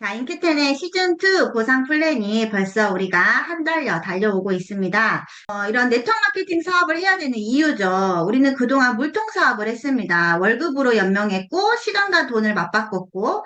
자, 인큐텐의 시즌2 보상 플랜이 벌써 우리가 한 달여 달려오고 있습니다. 이런 네트워크 마케팅 사업을 해야 되는 이유죠. 우리는 그동안 물통 사업을 했습니다. 월급으로 연명했고, 시간과 돈을 맞바꿨고,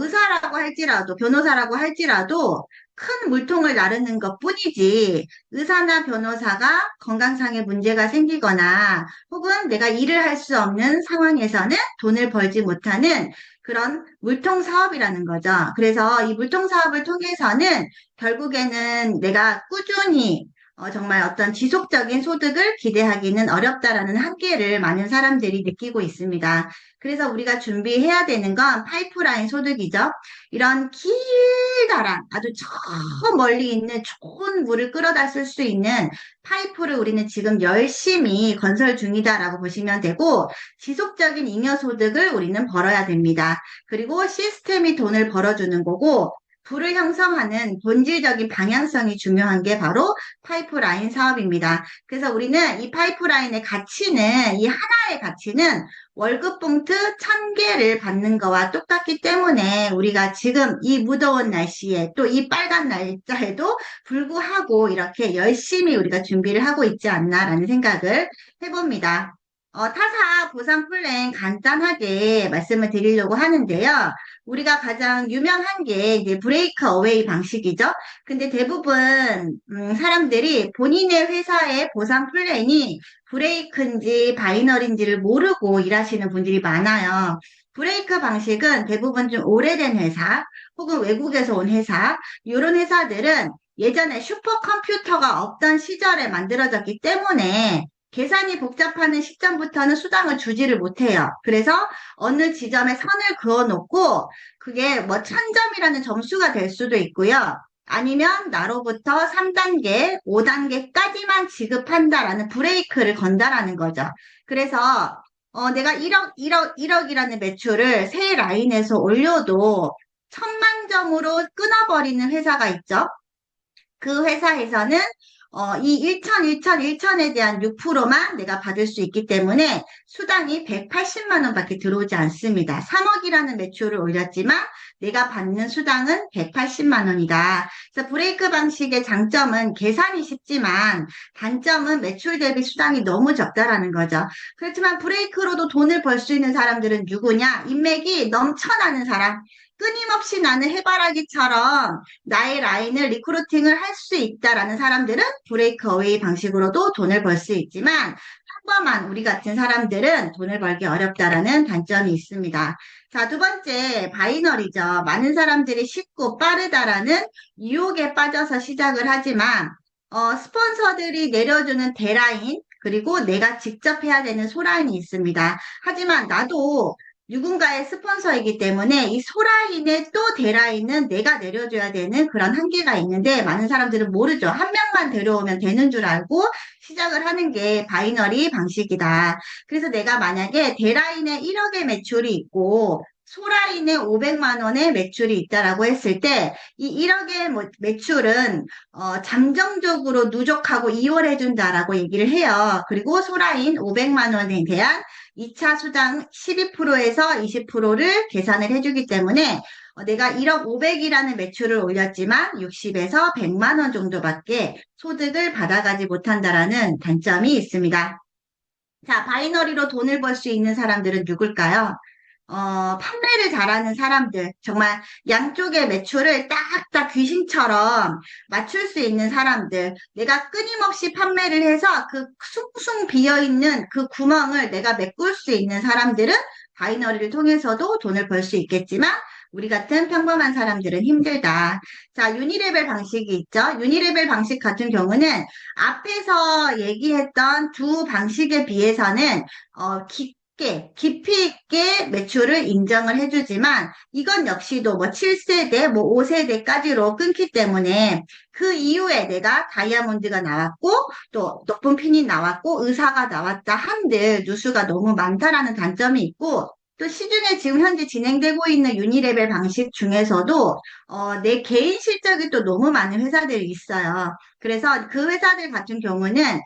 의사라고 할지라도, 변호사라고 할지라도 큰 물통을 나르는 것 뿐이지, 의사나 변호사가 건강상의 문제가 생기거나, 혹은 내가 일을 할 수 없는 상황에서는 돈을 벌지 못하는 그런 물통 사업이라는 거죠. 그래서 이 물통 사업을 통해서는 결국에는 내가 꾸준히 정말 어떤 지속적인 소득을 기대하기는 어렵다라는 한계를 많은 사람들이 느끼고 있습니다. 그래서 우리가 준비해야 되는 건 파이프라인 소득이죠. 이런 길다란 아주 저 멀리 있는 좋은 물을 끌어다 쓸 수 있는 파이프를 우리는 지금 열심히 건설 중이다라고 보시면 되고, 지속적인 잉여소득을 우리는 벌어야 됩니다. 그리고 시스템이 돈을 벌어주는 거고, 부를 형성하는 본질적인 방향성이 중요한 게 바로 파이프라인 사업입니다. 그래서 우리는 이 파이프라인의 가치는, 이 하나의 가치는 월급 봉투 1000개를 받는 거와 똑같기 때문에 우리가 지금 이 무더운 날씨에 또 이 빨간 날짜에도 불구하고 이렇게 열심히 우리가 준비를 하고 있지 않나라는 생각을 해봅니다. 타사 보상 플랜 간단하게 말씀을 드리려고 하는데요. 우리가 가장 유명한 게 이제 브레이크 어웨이 방식이죠. 근데 대부분 사람들이 본인의 회사의 보상 플랜이 브레이크인지 바이너리인지를 모르고 일하시는 분들이 많아요. 브레이크 방식은 대부분 좀 오래된 회사 혹은 외국에서 온 회사, 이런 회사들은 예전에 슈퍼컴퓨터가 없던 시절에 만들어졌기 때문에 계산이 복잡하는 시점부터는 수당을 주지를 못해요. 그래서 어느 지점에 선을 그어 놓고 그게 뭐 1000점이라는 점수가 될 수도 있고요. 아니면 나로부터 3단계, 5단계까지만 지급한다라는 브레이크를 건다라는 거죠. 그래서 내가 1억이라는 매출을 새 라인에서 올려도 1000만 점으로 끊어버리는 회사가 있죠. 그 회사에서는 이 1천에 대한 6%만 내가 받을 수 있기 때문에 수당이 180만 원밖에 들어오지 않습니다. 3억이라는 매출을 올렸지만 내가 받는 수당은 180만 원이다. 그래서 브레이크 방식의 장점은 계산이 쉽지만 단점은 매출 대비 수당이 너무 적다라는 거죠. 그렇지만 브레이크로도 돈을 벌 수 있는 사람들은 누구냐? 인맥이 넘쳐나는 사람. 끊임없이 나는 해바라기처럼 나의 라인을 리크루팅을 할 수 있다라는 사람들은 브레이크 어웨이 방식으로도 돈을 벌 수 있지만 평범한 우리 같은 사람들은 돈을 벌기 어렵다라는 단점이 있습니다. 자, 두 번째, 바이너리죠. 많은 사람들이 쉽고 빠르다라는 유혹에 빠져서 시작을 하지만, 스폰서들이 내려주는 대라인, 그리고 내가 직접 해야 되는 소라인이 있습니다. 하지만 나도 누군가의 스폰서이기 때문에 이 소라인의 또 대라인은 내가 내려줘야 되는 그런 한계가 있는데 많은 사람들은 모르죠. 한 명만 데려오면 되는 줄 알고 시작을 하는 게 바이너리 방식이다. 그래서 내가 만약에 대라인에 1억의 매출이 있고 소라인에 500만 원의 매출이 있다라고 했을 때 이 1억의 매출은 잠정적으로 누적하고 이월해준다라고 얘기를 해요. 그리고 소라인 500만 원에 대한 2차 수당 12%에서 20%를 계산을 해주기 때문에 내가 1억 500이라는 매출을 올렸지만 60에서 100만 원 정도밖에 소득을 받아가지 못한다라는 단점이 있습니다. 자, 바이너리로 돈을 벌 수 있는 사람들은 누굴까요? 판매를 잘하는 사람들, 정말 양쪽의 매출을 딱딱 귀신처럼 맞출 수 있는 사람들, 내가 끊임없이 판매를 해서 그 숭숭 비어있는 그 구멍을 내가 메꿀 수 있는 사람들은 바이너리를 통해서도 돈을 벌 수 있겠지만, 우리 같은 평범한 사람들은 힘들다. 자, 유니레벨 방식이 있죠. 유니레벨 방식 같은 경우는 앞에서 얘기했던 두 방식에 비해서는 깊이 있게 매출을 인정을 해주지만 이건 역시도 뭐 7세대, 뭐 5세대까지로 끊기 때문에 그 이후에 내가 다이아몬드가 나왔고 또 높은 핀이 나왔고 의사가 나왔다 한들 누수가 너무 많다라는 단점이 있고 또 시중에 지금 현재 진행되고 있는 유니레벨 방식 중에서도 내 개인 실적이 또 너무 많은 회사들이 있어요. 그래서 그 회사들 같은 경우는,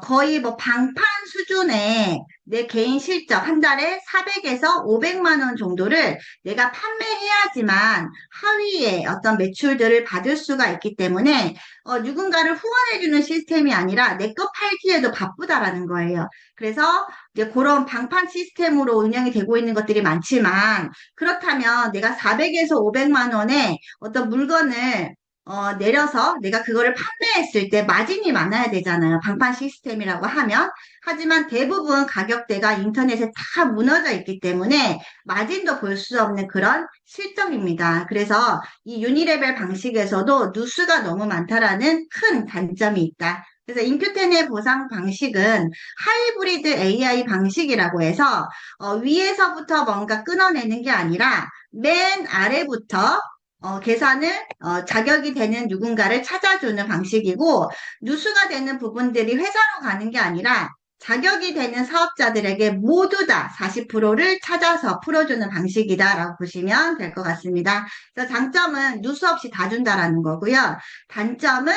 거의 뭐 방판 수준의 내 개인 실적 한 달에 400에서 500만 원 정도를 내가 판매해야지만 하위의 어떤 매출들을 받을 수가 있기 때문에, 누군가를 후원해주는 시스템이 아니라 내 거 팔기에도 바쁘다라는 거예요. 그래서 이제 그런 방판 시스템으로 운영이 되고 있는 것들이 많지만, 그렇다면 내가 400에서 500만 원의 어떤 물건을 내려서 내가 그거를 판매했을 때 마진이 많아야 되잖아요. 방판 시스템이라고 하면. 하지만 대부분 가격대가 인터넷에 다 무너져 있기 때문에 마진도 볼 수 없는 그런 실적입니다. 그래서 이 유니레벨 방식에서도 누수가 너무 많다라는 큰 단점이 있다. 그래서 인큐텐의 보상 방식은 하이브리드 AI 방식이라고 해서 위에서부터 뭔가 끊어내는 게 아니라 맨 아래부터 계산을 자격이 되는 누군가를 찾아주는 방식이고 누수가 되는 부분들이 회사로 가는 게 아니라 자격이 되는 사업자들에게 모두 다 40%를 찾아서 풀어주는 방식이다라고 보시면 될 것 같습니다. 그래서 장점은 누수 없이 다 준다라는 거고요. 단점은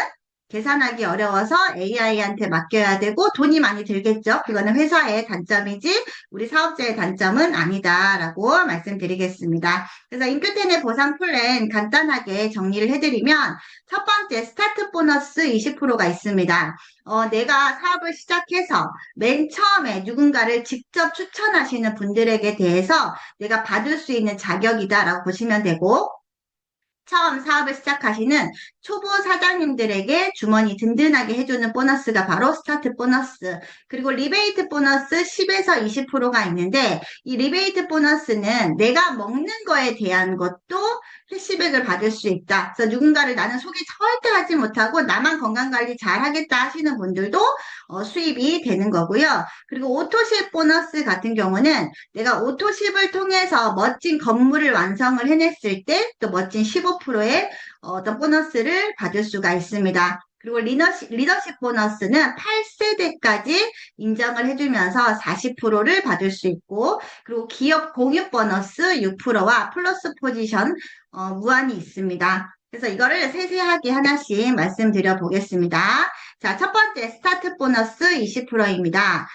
계산하기 어려워서 AI한테 맡겨야 되고 돈이 많이 들겠죠. 그거는 회사의 단점이지 우리 사업자의 단점은 아니다라고 말씀드리겠습니다. 그래서 인큐텐의 보상 플랜 간단하게 정리를 해드리면 첫 번째 스타트 보너스 20%가 있습니다. 내가 사업을 시작해서 맨 처음에 누군가를 직접 추천하시는 분들에게 대해서 내가 받을 수 있는 자격이다라고 보시면 되고 처음 사업을 시작하시는 초보 사장님들에게 주머니 든든하게 해주는 보너스가 바로 스타트 보너스. 그리고 리베이트 보너스 10에서 20%가 있는데 이 리베이트 보너스는 내가 먹는 거에 대한 것도 캐시백을 받을 수 있다. 그래서 누군가를 나는 소개 절대 하지 못하고 나만 건강관리 잘 하겠다 하시는 분들도 수입이 되는 거고요. 그리고 오토십 보너스 같은 경우는 내가 오토십을 통해서 멋진 건물을 완성을 해냈을 때 또 멋진 15%의 어떤 보너스를 받을 수가 있습니다. 그리고 리더십 보너스는 8세대까지 인정을 해주면서 40%를 받을 수 있고, 그리고 기업 공유 보너스 6%와 플러스 포지션 무한이 있습니다. 그래서 이거를 세세하게 하나씩 말씀드려 보겠습니다. 자, 첫 번째 스타트 보너스 20%입니다.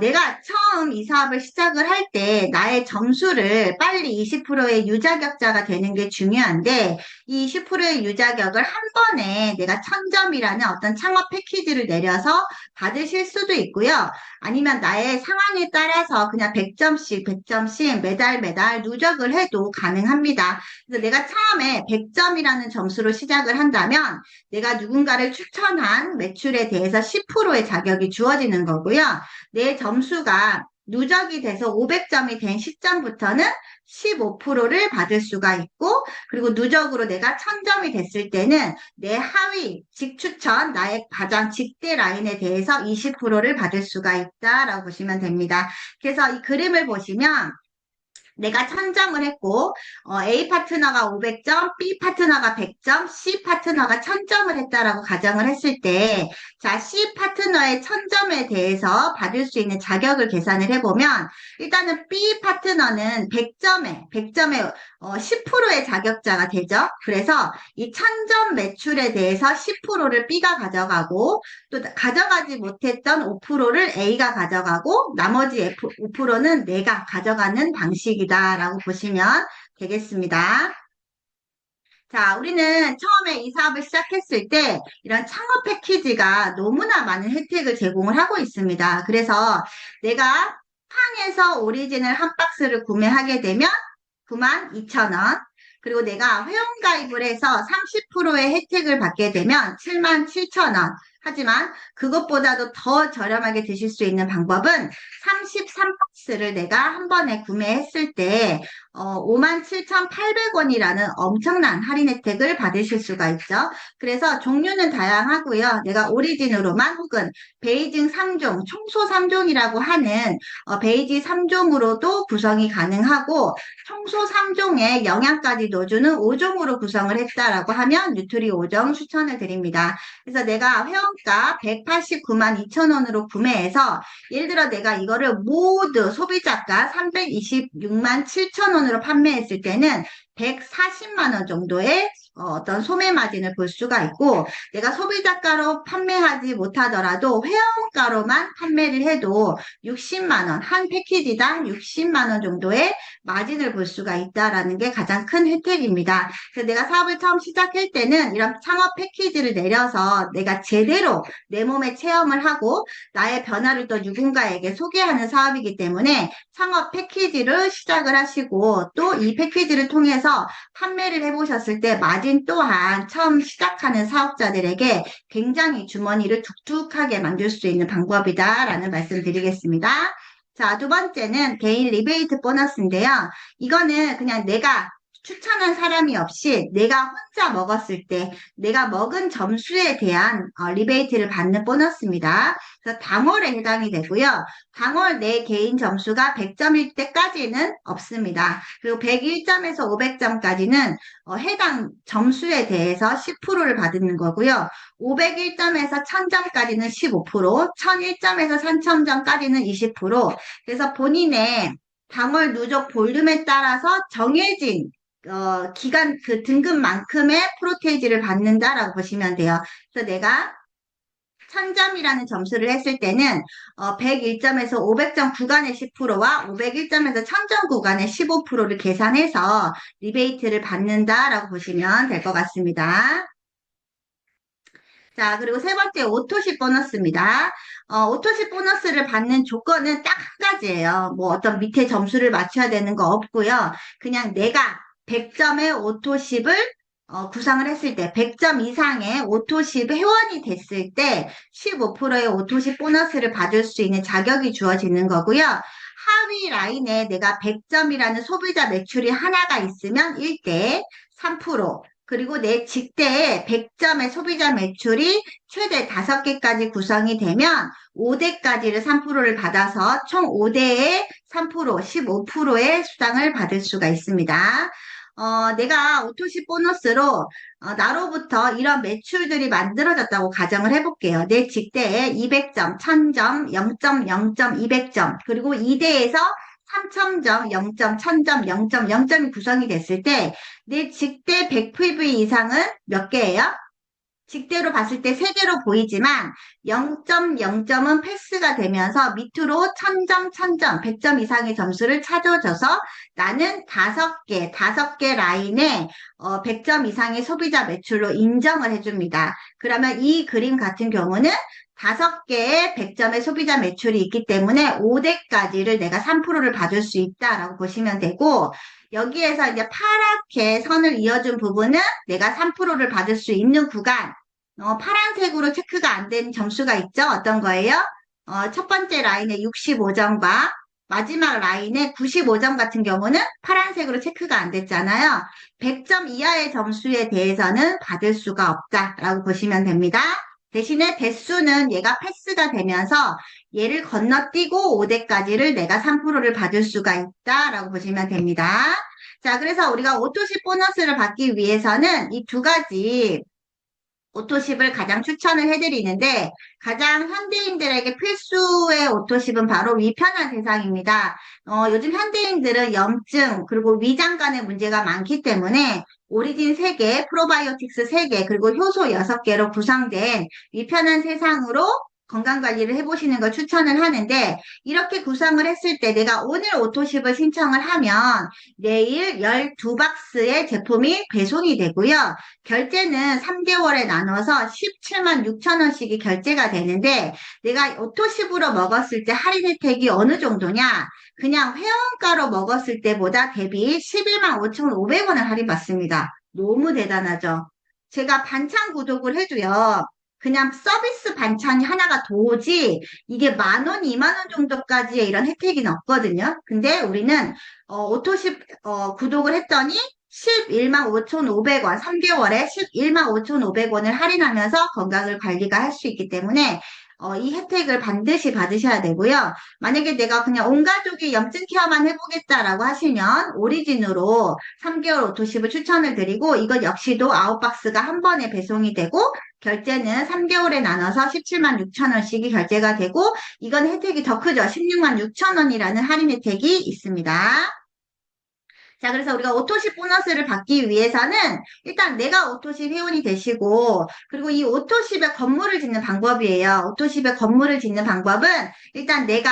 내가 처음 이 사업을 시작을 할 때 나의 점수를 빨리 20%의 유자격자가 되는 게 중요한데 이 20%의 유자격을 한 번에 내가 1000점이라는 어떤 창업 패키지를 내려서 받으실 수도 있고요. 아니면 나의 상황에 따라서 그냥 100점씩, 100점씩 매달 누적을 해도 가능합니다. 그래서 내가 처음에 100점이라는 점수로 시작을 한다면 내가 누군가를 추천한 매출에 대해서 10%의 자격이 주어지는 거고요. 내 점수가 누적이 돼서 500점이 된 시점부터는 15%를 받을 수가 있고, 그리고 누적으로 내가 1000점이 됐을 때는 내 하위, 직추천, 나의 가장 직대 라인에 대해서 20%를 받을 수가 있다라고 보시면 됩니다. 그래서 이 그림을 보시면 내가 1000점을 했고 A 파트너가 500점, B 파트너가 100점, C 파트너가 1000점을 했다라고 가정을 했을 때 자, C 파트너의 1000점에 대해서 받을 수 있는 자격을 계산을 해보면 일단은 B 파트너는 100점에 10%의 자격자가 되죠. 그래서 이 1000점 매출에 대해서 10%를 B가 가져가고 또 가져가지 못했던 5%를 A가 가져가고 나머지 5%는 내가 가져가는 방식이다라고 보시면 되겠습니다. 자, 우리는 처음에 이 사업을 시작했을 때 이런 창업 패키지가 너무나 많은 혜택을 제공을 하고 있습니다. 그래서 내가 팡에서 오리진을 한 박스를 구매하게 되면 92,000원. 그리고 내가 회원가입을 해서 30%의 혜택을 받게 되면 77,000원. 하지만 그것보다도 더 저렴하게 드실 수 있는 방법은 33박스를 내가 한 번에 구매했을 때 57,800원이라는 엄청난 할인 혜택을 받으실 수가 있죠. 그래서 종류는 다양하고요. 내가 오리진으로만 혹은 베이징 3종, 청소 3종이라고 하는 베이지 3종으로도 구성이 가능하고 청소 3종에 영양까지 넣어주는 5종으로 구성을 했다라고 하면 뉴트리 5종 추천을 드립니다. 그래서 내가 회원가 189만 2천원으로 구매해서 예를 들어 내가 이거를 모두 소비자가 326만 7천원으로 판매했을 때는 140만 원 정도의 어떤 소매 마진을 볼 수가 있고, 내가 소비자가로 판매하지 못하더라도 회원가로만 판매를 해도 60만 원, 한 패키지당 60만 원 정도의 마진을 볼 수가 있다라는 게 가장 큰 혜택입니다. 그래서 내가 사업을 처음 시작할 때는 이런 창업 패키지를 내려서 내가 제대로 내 몸에 체험을 하고 나의 변화를 또 누군가에게 소개하는 사업이기 때문에 창업 패키지를 시작을 하시고 또 이 패키지를 통해서 판매를 해보셨을 때 마진 또한 처음 시작하는 사업자들에게 굉장히 주머니를 툭툭하게 만들 수 있는 방법이다라는 말씀 드리겠습니다. 자, 두 번째는 개인 리베이트 보너스인데요. 이거는 그냥 내가 추천한 사람이 없이 내가 혼자 먹었을 때 내가 먹은 점수에 대한 리베이트를 받는 보너스입니다. 그래서 당월에 해당이 되고요. 당월 내 개인 점수가 100점일 때까지는 없습니다. 그리고 101점에서 500점까지는 해당 점수에 대해서 10%를 받는 거고요. 501점에서 1000점까지는 15%, 1001점에서 3000점까지는 20%. 그래서 본인의 당월 누적 볼륨에 따라서 정해진 기간 그 등급만큼의 프로테이지를 받는다라고 보시면 돼요. 그래서 내가 1000점이라는 점수를 했을 때는 101점에서 500점 구간의 10%와 501점에서 1000점 구간의 15%를 계산해서 리베이트를 받는다라고 보시면 될 것 같습니다. 자, 그리고 세 번째 오토십 보너스입니다. 오토십 보너스를 받는 조건은 딱 한 가지예요. 뭐 어떤 밑에 점수를 맞춰야 되는 거 없고요. 그냥 내가 100점의 오토십을 구상을 했을 때 100점 이상의 오토십 회원이 됐을 때 15%의 오토십 보너스를 받을 수 있는 자격이 주어지는 거고요. 하위 라인에 내가 100점이라는 소비자 매출이 하나가 있으면 1대 3%, 그리고 내 직대에 100점의 소비자 매출이 최대 5개까지 구성이 되면 5대까지를 3%를 받아서 총 5대에 3%, 15%의 수당을 받을 수가 있습니다. 내가 오토십 보너스로 나로부터 이런 매출들이 만들어졌다고 가정을 해볼게요. 내 직대에 200점, 1000점, 0점, 0점, 200점, 그리고 2대에서 3000점, 0점, 1000점, 0점, 0점이 구성이 됐을 때 내 직대 100PV 이상은 몇 개예요? 직대로 봤을 때 3개로 보이지만 0.0점은 패스가 되면서 밑으로 1000점, 1000점, 100점 이상의 점수를 찾아줘서 나는 5개 라인에 100점 이상의 소비자 매출로 인정을 해줍니다. 그러면 이 그림 같은 경우는 5개의 100점의 소비자 매출이 있기 때문에 5대까지를 내가 3%를 받을 수 있다라고 보시면 되고, 여기에서 이제 파랗게 선을 이어준 부분은 내가 3%를 받을 수 있는 구간, 파란색으로 체크가 안 된 점수가 있죠? 어떤 거예요? 첫 번째 라인에 65점과 마지막 라인에 95점 같은 경우는 파란색으로 체크가 안 됐잖아요. 100점 이하의 점수에 대해서는 받을 수가 없다라고 보시면 됩니다. 대신에 대수는 얘가 패스가 되면서 얘를 건너뛰고 5대까지를 내가 3%를 받을 수가 있다라고 보시면 됩니다. 자, 그래서 우리가 오토십 보너스를 받기 위해서는 이 두 가지 오토십을 가장 추천을 해드리는데, 가장 현대인들에게 필수의 오토십은 바로 위편한 세상입니다. 요즘 현대인들은 염증 그리고 위장 간의 문제가 많기 때문에 오리진 3개, 프로바이오틱스 3개, 그리고 효소 6개로 구성된 위편한 세상으로 건강관리를 해보시는 걸 추천을 하는데, 이렇게 구성을 했을 때 내가 오늘 오토십을 신청을 하면 내일 12박스의 제품이 배송이 되고요. 결제는 3개월에 나눠서 17만 6천 원씩이 결제가 되는데, 내가 오토십으로 먹었을 때 할인 혜택이 어느 정도냐? 그냥 회원가로 먹었을 때보다 대비 11만 5,500원을 할인받습니다. 너무 대단하죠? 제가 반찬 구독을 해도요. 그냥 서비스 반찬이 하나가 더 오지 이게 10,000원, 20,000원 정도까지의 이런 혜택이 없거든요. 근데 우리는 오토십 구독을 했더니 11만 5,500원, 3개월에 11만 5,500원을 할인하면서 건강을 관리가 할 수 있기 때문에 이 혜택을 반드시 받으셔야 되고요. 만약에 내가 그냥 온 가족이 염증 케어만 해보겠다라고 하시면 오리진으로 3개월 오토십을 추천을 드리고, 이것 역시도 9박스가 한 번에 배송이 되고 결제는 3개월에 나눠서 17만 6천 원씩이 결제가 되고, 이건 혜택이 더 크죠. 16만 6천 원이라는 할인 혜택이 있습니다. 자, 그래서 우리가 오토십 보너스를 받기 위해서는 일단 내가 오토십 회원이 되시고, 그리고 이 오토십에 건물을 짓는 방법이에요. 오토십에 건물을 짓는 방법은 일단 내가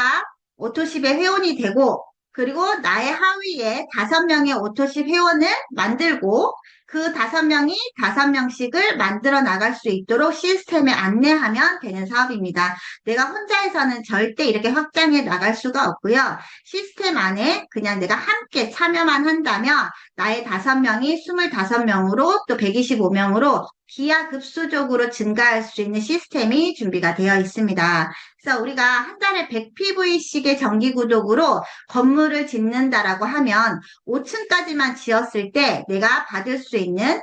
오토십에 회원이 되고, 그리고 나의 하위에 5명의 오토십 회원을 만들고, 그 5명이 5명씩을 만들어 나갈 수 있도록 시스템에 안내하면 되는 사업입니다. 내가 혼자 해서는 절대 이렇게 확장해 나갈 수가 없고요. 시스템 안에 그냥 내가 함께 참여만 한다면 나의 5명이 25명으로 또 125명으로 기하급수적으로 증가할 수 있는 시스템이 준비가 되어 있습니다. 그래서 우리가 한 달에 100PV씩의 정기구독으로 건물을 짓는다라고 하면 5층까지만 지었을 때 내가 받을 수 있는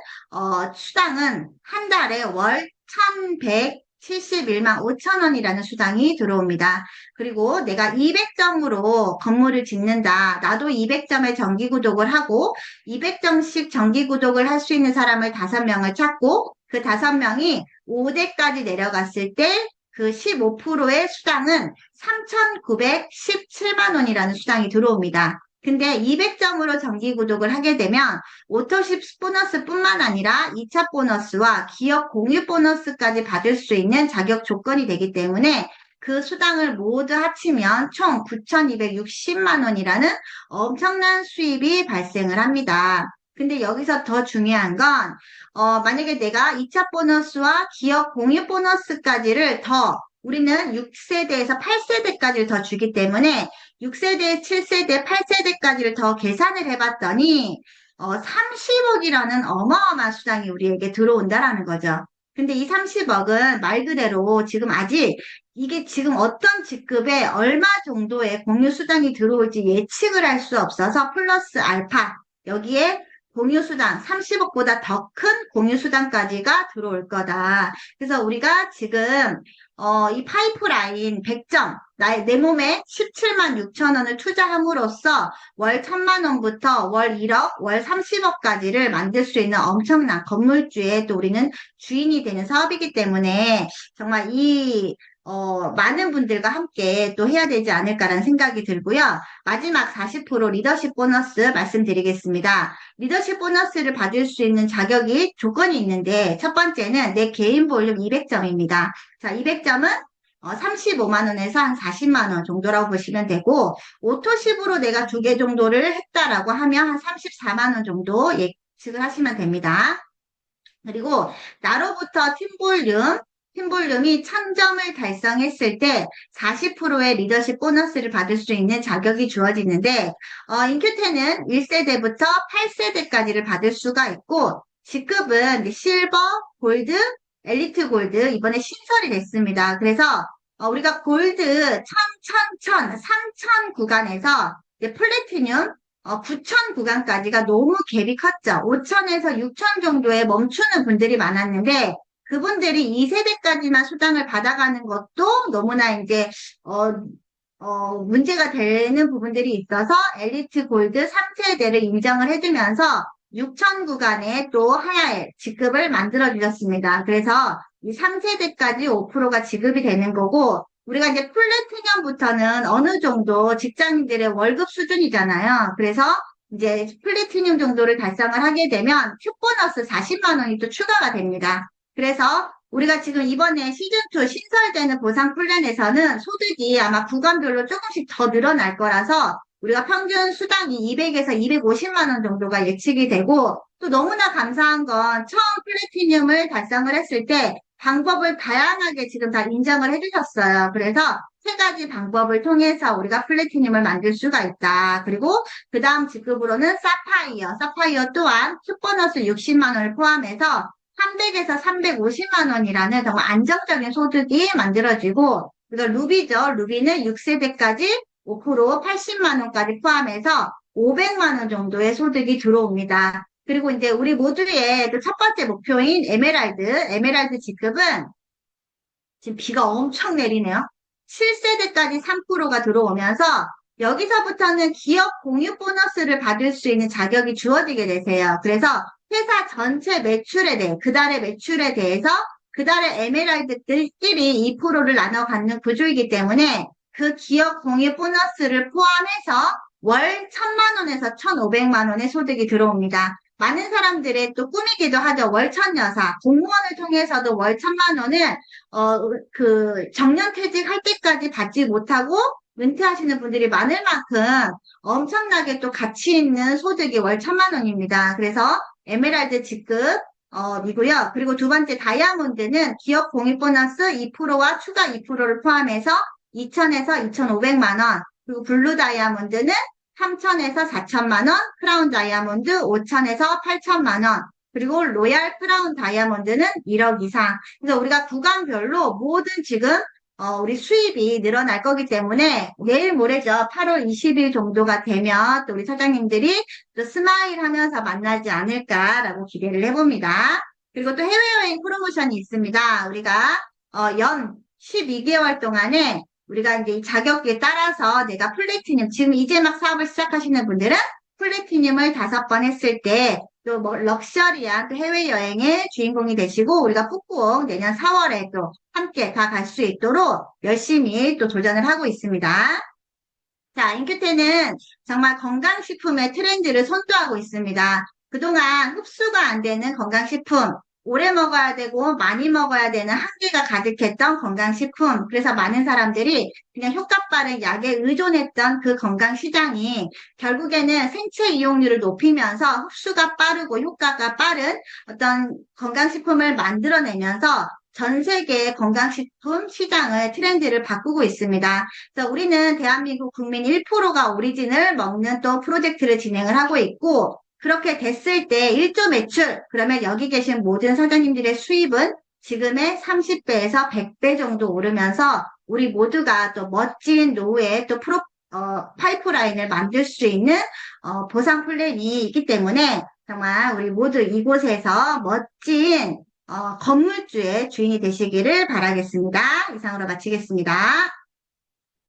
수당은 한 달에 월 1,171만 5천 원이라는 수당이 들어옵니다. 그리고 내가 200점으로 건물을 짓는다. 나도 200점의 정기구독을 하고 200점씩 정기구독을 할 수 있는 사람을 5명을 찾고 그 5명이 5대까지 내려갔을 때 그 15%의 수당은 3,917만 원이라는 수당이 들어옵니다. 근데 200점으로 정기구독을 하게 되면 오토십 보너스뿐만 아니라 2차 보너스와 기업 공유 보너스까지 받을 수 있는 자격 조건이 되기 때문에 그 수당을 모두 합치면 총 9,260만 원이라는 엄청난 수입이 발생을 합니다. 근데 여기서 더 중요한 건 만약에 내가 2차 보너스와 기업 공유 보너스까지를 우리는 6세대에서 8세대까지를 더 주기 때문에 6세대, 7세대, 8세대까지를 더 계산을 해봤더니 30억이라는 어마어마한 수당이 우리에게 들어온다라는 거죠. 근데 이 30억은 말 그대로 지금 아직 이게 지금 어떤 직급에 얼마 정도의 공유 수당이 들어올지 예측을 할 수 없어서 플러스 알파 여기에 공유수당 30억보다 더 큰 공유수당까지가 들어올 거다. 그래서 우리가 지금 이 파이프라인 100점 내 몸에 17만 6천 원을 투자함으로써 월 1,000만 원부터 월 1억, 월 30억까지를 만들 수 있는 엄청난 건물주의 또 우리는 주인이 되는 사업이기 때문에 정말 많은 분들과 함께 또 해야 되지 않을까라는 생각이 들고요. 마지막 40% 리더십 보너스 말씀드리겠습니다. 리더십 보너스를 받을 수 있는 조건이 있는데, 첫 번째는 내 개인 볼륨 200점입니다. 자, 200점은 35만 원에서 한 40만 원 정도라고 보시면 되고, 오토십으로 내가 2개 정도를 했다라고 하면 한 34만 원 정도 예측을 하시면 됩니다. 그리고 나로부터 팀볼륨이 1,000점을 달성했을 때 40%의 리더십 보너스를 받을 수 있는 자격이 주어지는데 인큐테는 1세대부터 8세대까지를 받을 수가 있고 직급은 실버, 골드, 엘리트 골드 이번에 신설이 됐습니다. 그래서 우리가 골드 3,000 구간에서 이제 플래티늄 9,000 구간까지가 너무 갭이 컸죠. 5,000에서 6,000 정도에 멈추는 분들이 많았는데 그분들이 2세대까지만 수당을 받아가는 것도 너무나 이제, 문제가 되는 부분들이 있어서 엘리트 골드 3세대를 인정을 해주면서 6천 구간에 또 하나의 직급을 만들어 주셨습니다. 그래서 이 3세대까지 5%가 지급이 되는 거고, 우리가 이제 플래티넘부터는 어느 정도 직장인들의 월급 수준이잖아요. 그래서 이제 플래티넘 정도를 달성을 하게 되면 큐 보너스 40만 원이 또 추가가 됩니다. 그래서 우리가 지금 이번에 시즌2 신설되는 보상 플랜에서는 소득이 아마 구간별로 조금씩 더 늘어날 거라서 우리가 평균 수당이 200에서 250만 원 정도가 예측이 되고 또 너무나 감사한 건 처음 플래티늄을 달성을 했을 때 방법을 다양하게 지금 다 인정을 해주셨어요. 그래서 3가지 방법을 통해서 우리가 플래티늄을 만들 수가 있다. 그리고 그 다음 직급으로는 사파이어 또한 큐보너스 60만 원을 포함해서 300에서 350만 원이라는 정말 안정적인 소득이 만들어지고, 그리고 루비죠. 루비는 6세대까지 5% 80만 원까지 포함해서 500만 원 정도의 소득이 들어옵니다. 그리고 이제 우리 모두의 또 첫 번째 목표인 에메랄드 직급은 지금 비가 엄청 내리네요. 7세대까지 3%가 들어오면서 여기서부터는 기업 공유 보너스를 받을 수 있는 자격이 주어지게 되세요. 그래서 회사 전체 매출에 대해, 그달의 매출에 대해서 그달의 에메랄드들끼리 2%를 나눠 갖는 구조이기 때문에 그 기업 공유 보너스를 포함해서 월 1,000만 원에서 1,500만 원의 소득이 들어옵니다. 많은 사람들의 또 꿈이기도 하죠. 월천여사. 공무원을 통해서도 월 1,000만 원을, 정년퇴직할 때까지 받지 못하고 은퇴하시는 분들이 많을 만큼 엄청나게 또 가치 있는 소득이 월 1,000만 원입니다. 그래서 에메랄드 직급, 이고요. 그리고 두 번째 다이아몬드는 기업 공익 보너스 2%와 추가 2%를 포함해서 2,000에서 2,500만 원. 그리고 블루 다이아몬드는 3,000에서 4,000만 원, 크라운 다이아몬드 5,000에서 8,000만 원, 그리고 로얄 크라운 다이아몬드는 1억 이상. 그래서 우리가 구간별로 모든 지금 우리 수입이 늘어날 거기 때문에 내일 모레죠. 8월 20일 정도가 되면 또 우리 사장님들이 또 스마일 하면서 만나지 않을까라고 기대를 해봅니다. 그리고 또 해외여행 프로모션이 있습니다. 우리가 연 12개월 동안에 우리가 이제 이 자격에 따라서 내가 플래티늄, 지금 이제 막 사업을 시작하시는 분들은 플래티늄을 5번 했을 때 또 뭐 럭셔리한 또 해외여행의 주인공이 되시고 우리가 푹푹 내년 4월에 또 함께 다 갈 수 있도록 열심히 또 도전을 하고 있습니다. 자, 인큐테는 정말 건강식품의 트렌드를 선도하고 있습니다. 그동안 흡수가 안 되는 건강식품, 오래 먹어야 되고 많이 먹어야 되는 한계가 가득했던 건강식품. 그래서 많은 사람들이 그냥 효과 빠른 약에 의존했던 그 건강시장이 결국에는 생체 이용률을 높이면서 흡수가 빠르고 효과가 빠른 어떤 건강식품을 만들어내면서 전 세계 건강식품 시장의 트렌드를 바꾸고 있습니다. 그래서 우리는 대한민국 국민 1%가 오리진을 먹는 또 프로젝트를 진행을 하고 있고, 그렇게 됐을 때 1조 매출, 그러면 여기 계신 모든 사장님들의 수입은 지금의 30배에서 100배 정도 오르면서 우리 모두가 또 멋진 노후에 또 파이프라인을 만들 수 있는 보상 플랜이 있기 때문에 정말 우리 모두 이곳에서 멋진 건물주의 주인이 되시기를 바라겠습니다. 이상으로 마치겠습니다.